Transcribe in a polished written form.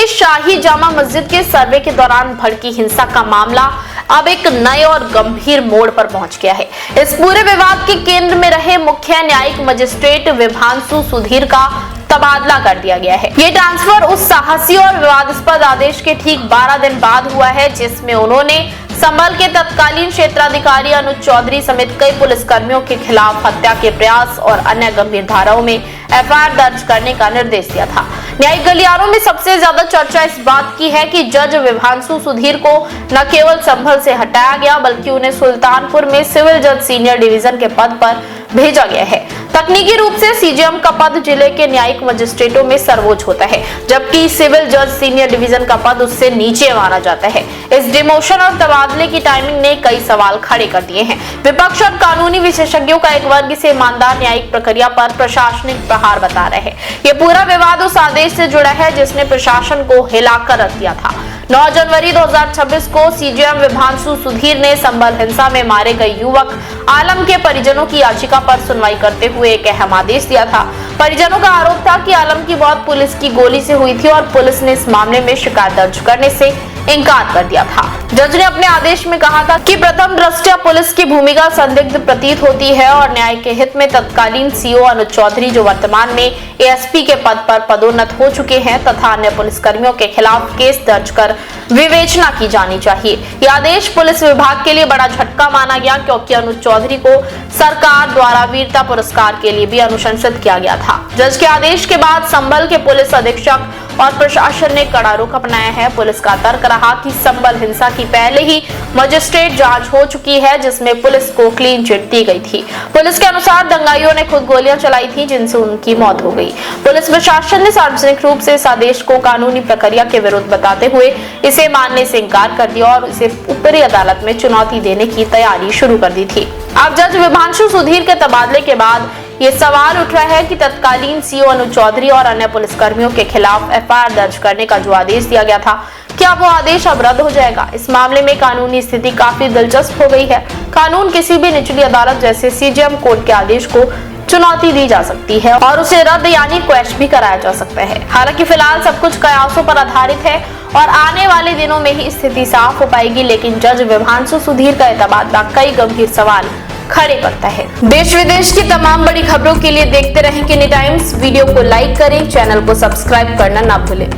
शाही जामा मस्जिद के सर्वे के दौरान भड़की हिंसा का मामला अब एक नए और गंभीर मोड़ पर पहुंच गया है। इस पूरे विवाद के केंद्र में रहे मुख्य न्यायिक मजिस्ट्रेट विभांशु सुधीर का तबादला कर दिया गया है। ये ट्रांसफर उस साहसी और विवादास्पद आदेश के ठीक 12 दिन बाद हुआ है जिसमें उन्होंने संभल के तत्कालीन क्षेत्राधिकारी अनुज चौधरी समेत कई पुलिसकर्मियों के खिलाफ हत्या के प्रयास और अन्य गंभीर धाराओं में एफआईआर दर्ज करने का निर्देश दिया था। न्यायिक गलियारों में सबसे ज्यादा चर्चा इस बात की है कि जज विभांशु सुधीर को न केवल संभल से हटाया गया बल्कि उन्हें सुल्तानपुर में सिविल जज सीनियर डिवीजन के पद पर भेजा गया है। तकनीकी रूप से सीजेएम का पद जिले के न्यायिक मजिस्ट्रेटों में सर्वोच्च होता है, जबकि सिविल जज सीनियर डिवीजन का पद उससे नीचे माना जाता है। इस डिमोशन और तबादले की टाइमिंग ने कई सवाल खड़े कर दिए हैं। विपक्ष और कानूनी विशेषज्ञों का एक वर्ग इसे ईमानदार न्यायिक प्रक्रिया पर प्रशासनिक प्रहार बता रहे हैं। ये पूरा विवाद उस आदेश से जुड़ा है जिसने प्रशासन को हिलाकर रख दिया था। 9 जनवरी 2026 को सीजेएम विभांशु सुधीर ने संभल हिंसा में मारे गए युवक आलम के परिजनों की याचिका पर सुनवाई करते हुए एक अहम आदेश दिया था। परिजनों का आरोप था कि आलम की मौत पुलिस की गोली से हुई थी और पुलिस ने इस मामले में शिकायत दर्ज करने से इनकार कर दिया था। जज ने अपने आदेश में कहा था कि प्रथम दृष्टया पुलिस की भूमिका संदिग्ध प्रतीत होती है और न्याय के हित में तत्कालीन सीओ अनुज चौधरी जो वर्तमान में एएसपी के पद पर पदोन्नत हो चुके हैं तथा अन्य पुलिसकर्मियों के खिलाफ केस दर्ज कर विवेचना की जानी चाहिए। यह आदेश पुलिस विभाग के लिए बड़ा झटका माना गया क्योंकि अनुज चौधरी को सरकार द्वारा वीरता पुरस्कार के लिए भी अनुशंसित किया गया था। जज के आदेश के बाद संभल के पुलिस अधीक्षक और प्रशासन ने कड़ा रुख अपनाया है। पुलिस का तर्क रहा कि संभल हिंसा की पहले ही मजिस्ट्रेट जांच हो चुकी है जिसमें पुलिस को क्लीन चिट दी गई थी। पुलिस के अनुसार दंगाइयों ने खुद गोलियां चलाई थी जिनसे उनकी मौत हो गई। पुलिस प्रशासन ने सार्वजनिक रूप से इस आदेश को कानूनी प्रक्रिया के विरुद्ध बताते हुए इसे मानने से इनकार कर दिया और इसे ऊपरी अदालत में चुनौती देने की तैयारी शुरू कर दी थी। अब जज विभांशु सुधीर के तबादले के बाद ये सवाल उठ रहा है कि तत्कालीन सीओ अनुज चौधरी और अन्य पुलिसकर्मियों के खिलाफ एफआईआर दर्ज करने का जो आदेश दिया गया था क्या वो आदेश अब रद्द हो जाएगा। इस मामले में कानूनी स्थिति काफी दिलचस्प हो गई है। कानून किसी भी निचली अदालत जैसे सीजेएम कोर्ट के आदेश को चुनौती दी जा सकती है और उसे रद्द यानी क्वैश भी कराया जा सकता है। हालांकि फिलहाल सब कुछ कयासों पर आधारित है और आने वाले दिनों में ही स्थिति साफ हो पाएगी, लेकिन जज विभांशु सुधीर का तबादला कई गंभीर सवाल खड़े करता है। देश विदेश की तमाम बड़ी खबरों के लिए देखते रहें किनी टाइम्स। वीडियो को लाइक करें, चैनल को सब्सक्राइब करना ना भूलें।